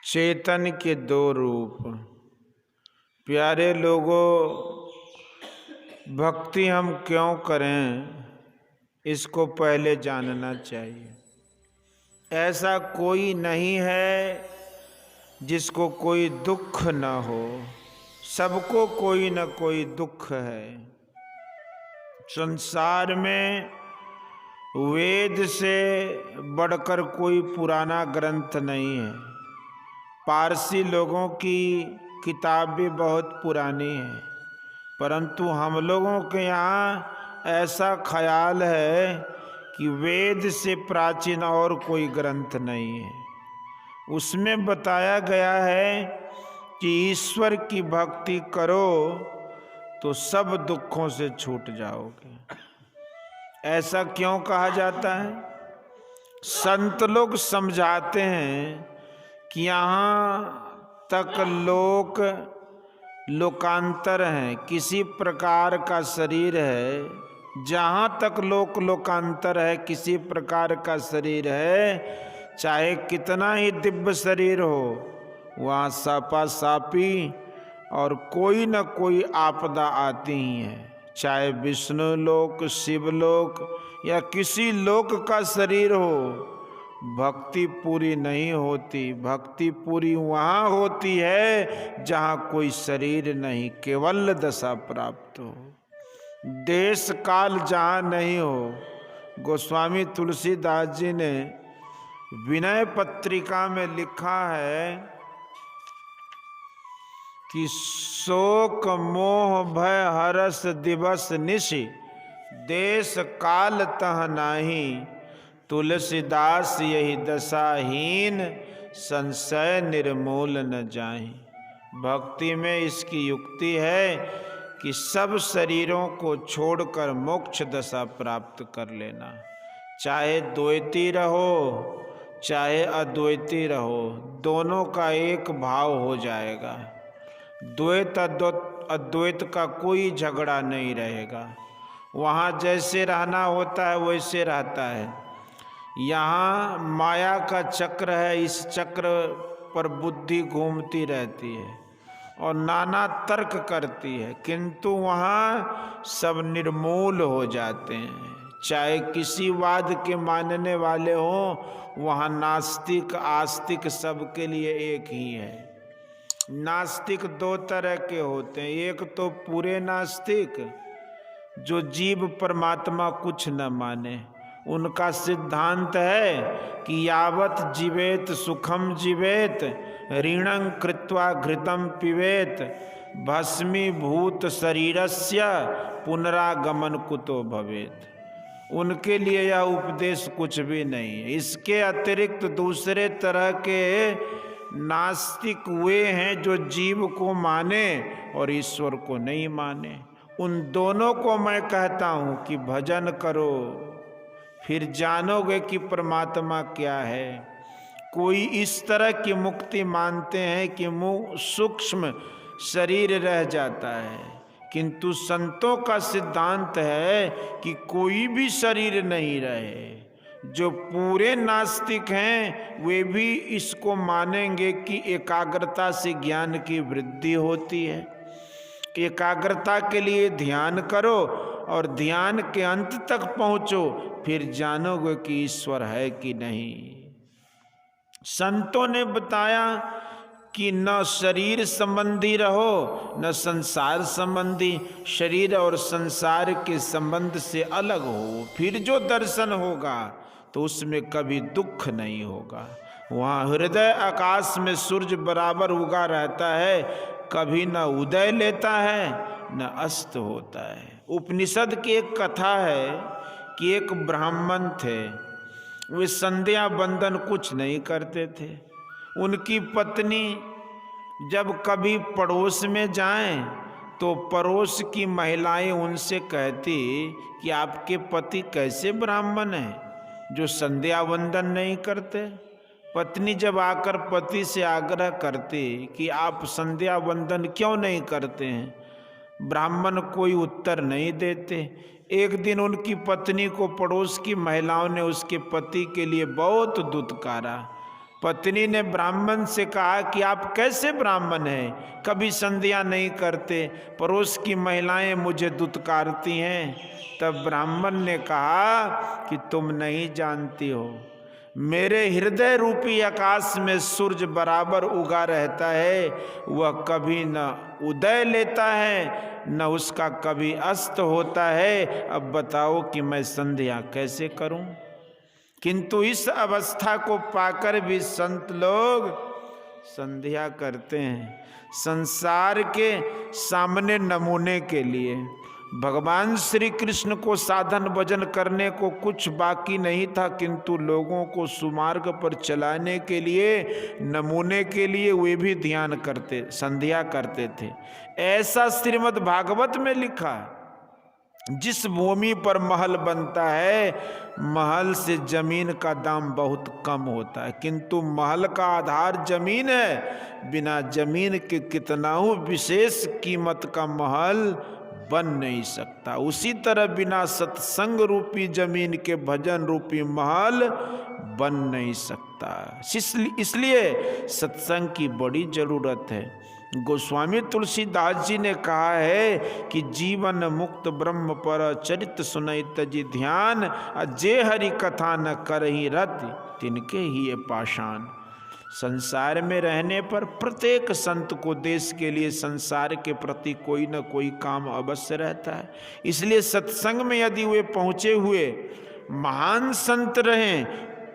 चेतन के दो रूप। प्यारे लोगों, भक्ति हम क्यों करें, इसको पहले जानना चाहिए। ऐसा कोई नहीं है जिसको कोई दुख न हो, सबको कोई न कोई दुख है। संसार में वेद से बढ़कर कोई पुराना ग्रंथ नहीं है। पारसी लोगों की किताब भी बहुत पुरानी है, परंतु हम लोगों के यहाँ ऐसा ख्याल है कि वेद से प्राचीन और कोई ग्रंथ नहीं है। उसमें बताया गया है कि ईश्वर की भक्ति करो तो सब दुखों से छूट जाओगे। ऐसा क्यों कहा जाता है? संत लोग समझाते हैं कि यहाँ तक लोकांतर है, किसी प्रकार का शरीर है। जहाँ तक लोकांतर है, किसी प्रकार का शरीर है, चाहे कितना ही दिव्य शरीर हो, वहाँ सापा सापी और कोई न कोई आपदा आती ही है। चाहे विष्णु लोक, शिवलोक या किसी लोक का शरीर हो, भक्ति पूरी नहीं होती। भक्ति पूरी वहाँ होती है जहाँ कोई शरीर नहीं, केवल दशा प्राप्त हो, देश काल जहाँ नहीं हो। गोस्वामी तुलसीदास जी ने विनय पत्रिका में लिखा है कि शोक मोह भय हरस दिवस निशि, देश काल तह नाही, तुलसीदास यही दशाहीन, संशय निर्मूल न जाहि। भक्ति में इसकी युक्ति है कि सब शरीरों को छोड़कर मोक्ष दशा प्राप्त कर लेना। चाहे द्वैती रहो चाहे अद्वैती रहो, दोनों का एक भाव हो जाएगा। द्वैत अद्वैत का कोई झगड़ा नहीं रहेगा। वहाँ जैसे रहना होता है वैसे रहता है। यहाँ माया का चक्र है, इस चक्र पर बुद्धि घूमती रहती है और नाना तर्क करती है, किंतु वहाँ सब निर्मूल हो जाते हैं। चाहे किसी वाद के मानने वाले हों, वहाँ नास्तिक आस्तिक सबके लिए एक ही है। नास्तिक दो तरह के होते हैं। एक तो पूरे नास्तिक, जो जीव परमात्मा कुछ न माने। उनका सिद्धांत है कि यावत जीवेत सुखम जीवेत, ऋणं कृत्वा घृतम पिबेत, भस्मीभूत शरीरस्य पुनरागमन कुतो भवेत। उनके लिए यह उपदेश कुछ भी नहीं है। इसके अतिरिक्त दूसरे तरह के नास्तिक वे हैं जो जीव को माने और ईश्वर को नहीं माने। उन दोनों को मैं कहता हूँ कि भजन करो, फिर जानोगे कि परमात्मा क्या है। कोई इस तरह की मुक्ति मानते हैं कि मुँह सूक्ष्म शरीर रह जाता है, किंतु संतों का सिद्धांत है कि कोई भी शरीर नहीं रहे। जो पूरे नास्तिक हैं वे भी इसको मानेंगे कि एकाग्रता से ज्ञान की वृद्धि होती है। एकाग्रता के लिए ध्यान करो और ध्यान के अंत तक पहुंचो, फिर जानोगे कि ईश्वर है कि नहीं। संतों ने बताया कि न शरीर संबंधी रहो न संसार संबंधी। शरीर और संसार के संबंध से अलग हो, फिर जो दर्शन होगा तो उसमें कभी दुख नहीं होगा। वहाँ हृदय आकाश में सूर्य बराबर उगा रहता है, कभी न उदय लेता है न अस्त होता है। उपनिषद की एक कथा है कि एक ब्राह्मण थे, वे संध्या बंदन कुछ नहीं करते थे। उनकी पत्नी जब कभी पड़ोस में जाएं तो पड़ोस की महिलाएं उनसे कहती कि आपके पति कैसे ब्राह्मण हैं जो संध्या वंदन नहीं करते। पत्नी जब आकर पति से आग्रह करती कि आप संध्या वंदन क्यों नहीं करते हैं, ब्राह्मण कोई उत्तर नहीं देते। एक दिन उनकी पत्नी को पड़ोस की महिलाओं ने उसके पति के लिए बहुत दुत्कारा। पत्नी ने ब्राह्मण से कहा कि आप कैसे ब्राह्मण हैं, कभी संध्या नहीं करते, पड़ोस की महिलाएं मुझे दुत्कारती हैं। तब ब्राह्मण ने कहा कि तुम नहीं जानती हो, मेरे हृदय रूपी आकाश में सूर्य बराबर उगा रहता है, वह कभी न उदय लेता है न उसका कभी अस्त होता है। अब बताओ कि मैं संध्या कैसे करूं। किंतु इस अवस्था को पाकर भी संत लोग संध्या करते हैं, संसार के सामने नमूने के लिए। भगवान श्री कृष्ण को साधन भजन करने को कुछ बाकी नहीं था, किंतु लोगों को सुमार्ग पर चलाने के लिए, नमूने के लिए वे भी ध्यान करते, संध्या करते थे। ऐसा श्रीमद् भागवत में लिखा है। जिस भूमि पर महल बनता है, महल से जमीन का दाम बहुत कम होता है, किंतु महल का आधार जमीन है। बिना जमीन के कितना ही विशेष कीमत का महल बन नहीं सकता। उसी तरह बिना सत्संग रूपी जमीन के भजन रूपी महल बन नहीं सकता। इसलिए सत्संग की बड़ी जरूरत है। गोस्वामी तुलसीदास जी ने कहा है कि जीवन मुक्त ब्रह्म पर चरित सुनैत जी ध्यान, जे हरि कथा न करहि रति तिनके ही ये पाषाण। संसार में रहने पर प्रत्येक संत को देश के लिए, संसार के प्रति कोई न कोई काम अवश्य रहता है। इसलिए सत्संग में यदि वे पहुँचे हुए महान संत रहें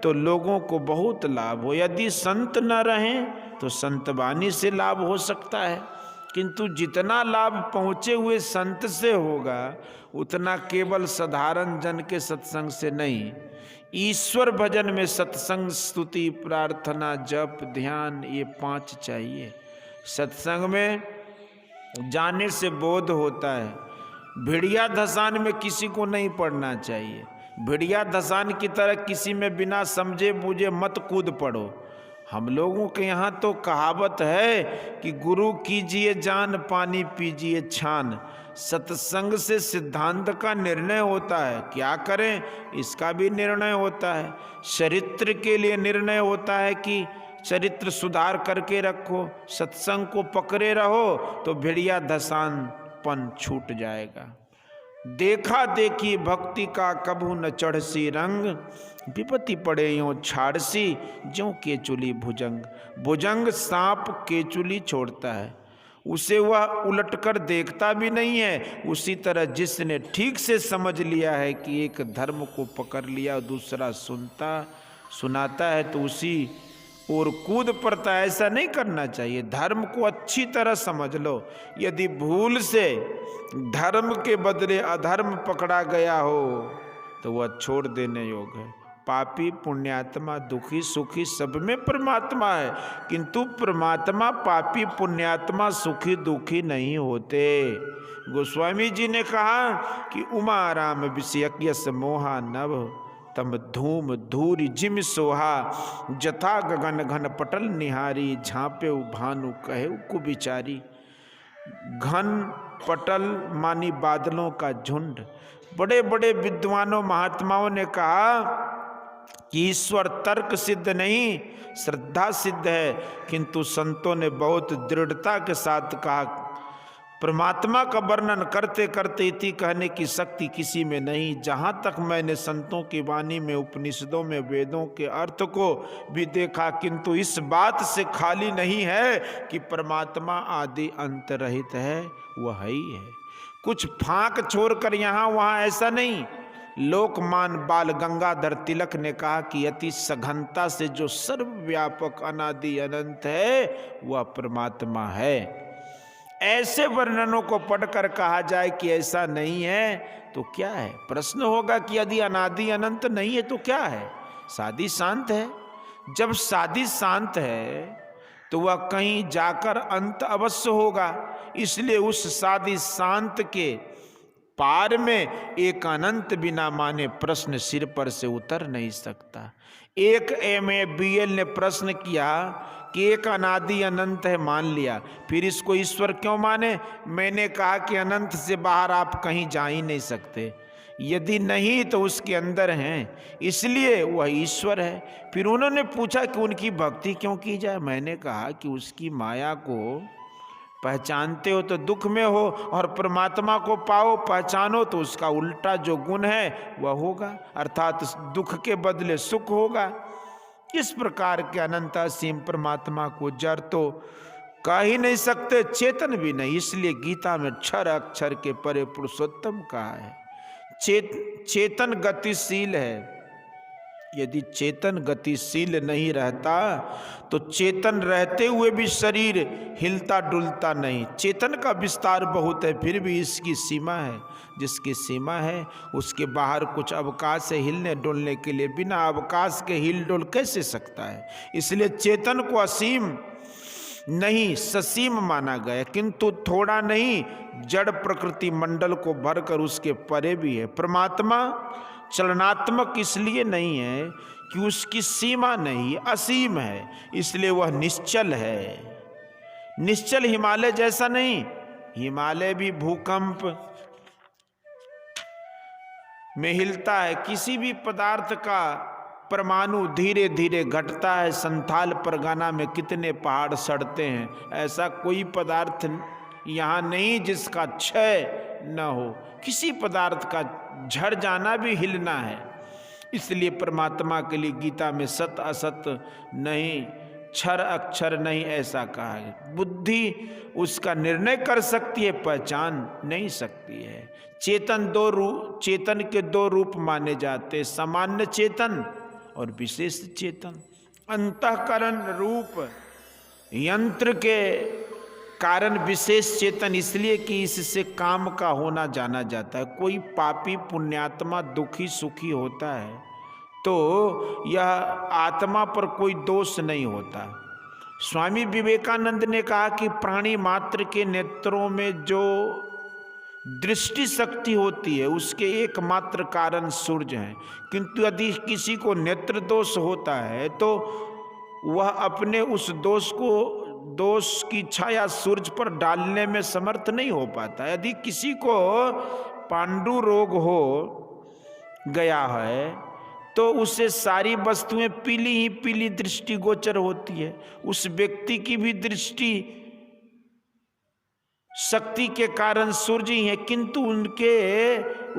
तो लोगों को बहुत लाभ हो। यदि संत न रहें तो संतवाणी से लाभ हो सकता है, किंतु जितना लाभ पहुँचे हुए संत से होगा उतना केवल साधारण जन के सत्संग से नहीं। ईश्वर भजन में सत्संग, स्तुति, प्रार्थना, जप, ध्यान, ये 5 चाहिए। सत्संग में जाने से बोध होता है। भिड़िया धसान में किसी को नहीं पढ़ना चाहिए। भिड़िया धसान की तरह किसी में बिना समझे बूझे मत कूद पड़ो। हम लोगों के यहाँ तो कहावत है कि गुरु कीजिए जान, पानी पीजिए छान। सत्संग से सिद्धांत का निर्णय होता है, क्या करें इसका भी निर्णय होता है। चरित्र के लिए निर्णय होता है कि चरित्र सुधार करके रखो, सत्संग को पकड़े रहो तो भेड़िया धसानपन छूट जाएगा। देखा देखी भक्ति का कभू न चढ़सी रंग, विपत्ति पड़े यों छाड़सी ज्यों केचुली भुजंग। भुजंग सांप केचुली छोड़ता है, उसे वह उलटकर देखता भी नहीं है। उसी तरह जिसने ठीक से समझ लिया है कि एक धर्म को पकड़ लिया, दूसरा सुनाता है तो उसी और कूद पड़ता है। ऐसा नहीं करना चाहिए। धर्म को अच्छी तरह समझ लो। यदि भूल से धर्म के बदले अधर्म पकड़ा गया हो तो वह छोड़ देने योग्य है। पापी पुण्यात्मा, दुखी सुखी सब में परमात्मा है, किंतु परमात्मा पापी पुण्यात्मा सुखी दुखी नहीं होते। गोस्वामी जी ने कहा कि उमा राम विषयक यस मोहा नभ, तम धूम धूरी जिम सोहा, जथा गगन घन पटल निहारी, झांपे भानु कहे कुबिचारी। घन पटल मानी बादलों का झुंड। बड़े बड़े विद्वानों महात्माओं ने कहा कि ईश्वर तर्क सिद्ध नहीं श्रद्धा सिद्ध है, किंतु संतों ने बहुत दृढ़ता के साथ कहा परमात्मा का वर्णन करते करते इति कहने की शक्ति किसी में नहीं। जहाँ तक मैंने संतों की वाणी में, उपनिषदों में, वेदों के अर्थ को भी देखा, किंतु इस बात से खाली नहीं है कि परमात्मा आदि अंत रहित है, वह ही है। कुछ फांक छोड़कर यहाँ वहाँ ऐसा नहीं। लोकमान बाल गंगाधर तिलक ने कहा कि अति सघनता से जो सर्वव्यापक अनादि अनंत है वह परमात्मा है। ऐसे वर्णनों को पढ़कर कहा जाए कि ऐसा नहीं है तो क्या है? प्रश्न होगा कि यदि अनादि अनंत नहीं है तो क्या है? साधी शांत है। जब साधी शांत है तो वह कहीं जाकर अंत अवश्य होगा। इसलिए उस साधी शांत के पार में एक अनंत बिना माने प्रश्न सिर पर से उतर नहीं सकता। एक MA BL ने प्रश्न किया कि एक अनादि अनंत है, मान लिया, फिर इसको ईश्वर क्यों माने? मैंने कहा कि अनंत से बाहर आप कहीं जा ही नहीं सकते। यदि नहीं तो उसके अंदर हैं, इसलिए वह ईश्वर है। फिर उन्होंने पूछा कि उनकी भक्ति क्यों की जाए। मैंने कहा कि उसकी माया को पहचानते हो तो दुख में हो, और परमात्मा को पाओ पहचानो तो उसका उल्टा जो गुण है वह होगा, अर्थात दुख के बदले सुख होगा। इस प्रकार के अनंत असीम परमात्मा को जड़ तो कह ही नहीं सकते, चेतन भी नहीं। इसलिए गीता में क्षर अक्षर के परे पुरुषोत्तम कहा है। चेतन गतिशील है। यदि चेतन गतिशील नहीं रहता तो चेतन रहते हुए भी शरीर हिलता डुलता नहीं। चेतन का विस्तार बहुत है, फिर भी इसकी सीमा है। जिसकी सीमा है उसके बाहर कुछ अवकाश है हिलने डुलने के लिए, बिना अवकाश के हिल डुल कैसे सकता है। इसलिए चेतन को असीम नहीं ससीम माना गया, किंतु थोड़ा नहीं जड़ प्रकृति मंडल को भरकर उसके परे भी है। परमात्मा चलनात्मक इसलिए नहीं है कि उसकी सीमा नहीं, असीम है, इसलिए वह निश्चल है। निश्चल हिमालय जैसा नहीं, हिमालय भी भूकंप में हिलता है। किसी भी पदार्थ का परमाणु धीरे धीरे घटता है। संथाल परगना में कितने पहाड़ सड़ते हैं, ऐसा कोई पदार्थ यहाँ नहीं जिसका क्षय न हो। किसी पदार्थ का झड़ जाना भी हिलना है। इसलिए परमात्मा के लिए गीता में सत असत नहीं, क्षर अक्षर नहीं ऐसा कहा है। बुद्धि उसका निर्णय कर सकती है, पहचान नहीं सकती है। चेतन के दो रूप माने जाते, सामान्य चेतन और विशेष चेतन। अंतःकरण रूप यंत्र के कारण विशेष चेतन, इसलिए कि इससे काम का होना जाना जाता है। कोई पापी पुण्यात्मा दुखी सुखी होता है तो यह आत्मा पर कोई दोष नहीं होता। स्वामी विवेकानंद ने कहा कि प्राणी मात्र के नेत्रों में जो दृष्टि शक्ति होती है उसके एकमात्र कारण सूर्य है, किंतु यदि किसी को नेत्र दोष होता है तो वह अपने उस दोष की छाया सूर्य पर डालने में समर्थ नहीं हो पाता। यदि किसी को पांडु रोग हो गया है तो उसे सारी वस्तुएं पीली ही पीली दृष्टि गोचर होती है। उस व्यक्ति की भी दृष्टि शक्ति के कारण सूर्य ही है, किंतु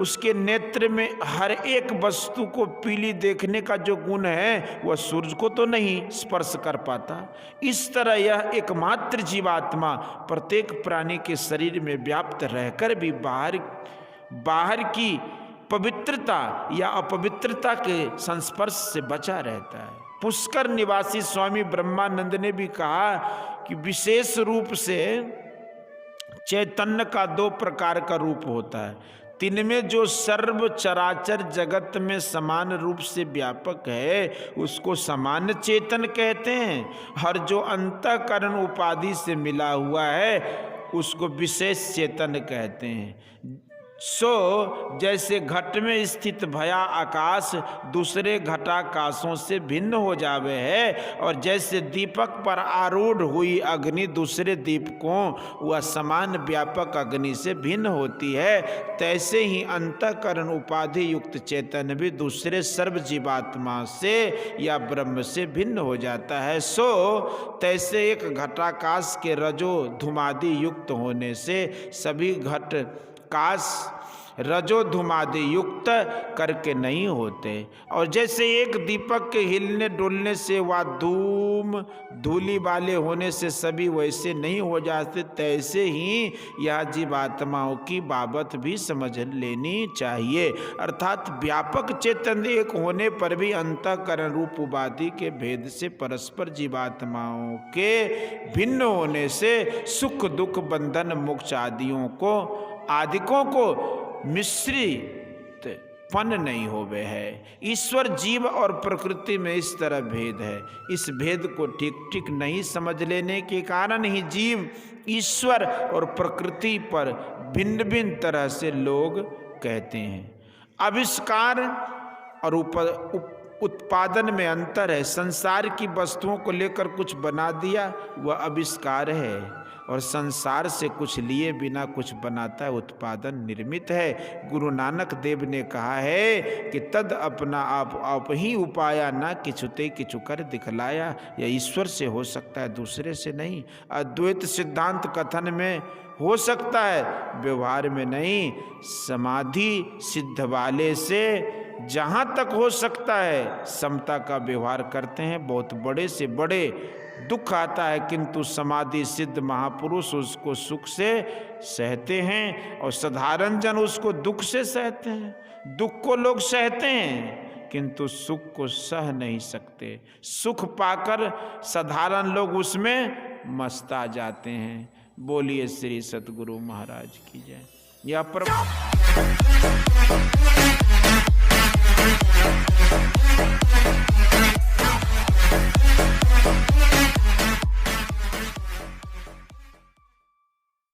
उसके नेत्र में हर एक वस्तु को पीली देखने का जो गुण है वह सूर्य को तो नहीं स्पर्श कर पाता। इस तरह यह एकमात्र जीवात्मा प्रत्येक प्राणी के शरीर में व्याप्त रहकर भी बाहर की पवित्रता या अपवित्रता के संस्पर्श से बचा रहता है। पुष्कर निवासी स्वामी ब्रह्मानंद ने भी कहा कि विशेष रूप से चैतन्य का दो प्रकार का रूप होता है। तिनमें जो सर्व चराचर जगत में समान रूप से व्यापक है उसको सामान्य चेतन कहते हैं, और जो अंतःकरण उपाधि से मिला हुआ है उसको विशेष चेतन कहते हैं। सो जैसे घट में स्थित भया आकाश दूसरे घटाकाशों से भिन्न हो जावे है, और जैसे दीपक पर आरूढ़ हुई अग्नि दूसरे दीपकों व समान व्यापक अग्नि से भिन्न होती है, तैसे ही अंतःकरण उपाधि युक्त चेतन भी दूसरे सर्व जीवात्मा से या ब्रह्म से भिन्न हो जाता है। सो तैसे एक घटाकाश के रजो धुमादि युक्त होने से सभी घट काश रजो धुमादि युक्त करके नहीं होते, और जैसे एक दीपक के हिलने डुलने से व धूली वाले होने से सभी वैसे नहीं हो जाते, तैसे ही यह जीवात्माओं की बाबत भी समझ लेनी चाहिए। अर्थात व्यापक चेतन एक होने पर भी अंतःकरण रूप उपाधि के भेद से परस्पर जीवात्माओं के भिन्न होने से सुख दुख बंधन मोक्ष आदिकों को मिश्रित पन नहीं होवे है। ईश्वर जीव और प्रकृति में इस तरह भेद है। इस भेद को ठीक ठीक नहीं समझ लेने के कारण ही जीव ईश्वर और प्रकृति पर भिन्न भिन्न तरह से लोग कहते हैं। आविष्कार और उत्पादन में अंतर है। संसार की वस्तुओं को लेकर कुछ बना दिया वह आविष्कार है, और संसार से कुछ लिए बिना कुछ बनाता है, उत्पादन निर्मित है। गुरु नानक देव ने कहा है कि तद अपना आप ही उपाया ना किछुते किछु कर दिखलाया। यह ईश्वर से हो सकता है, दूसरे से नहीं। अद्वैत सिद्धांत कथन में हो सकता है, व्यवहार में नहीं। समाधि सिद्ध वाले से जहाँ तक हो सकता है समता का व्यवहार करते हैं। बहुत बड़े से बड़े दुख आता है, किंतु समाधि सिद्ध महापुरुष उसको सुख से सहते हैं और साधारण जन उसको दुख से सहते हैं। दुख को लोग सहते हैं किंतु सुख को सह नहीं सकते। सुख पाकर साधारण लोग उसमें मस्त आ जाते हैं। बोलिए श्री सतगुरु महाराज की जय। यह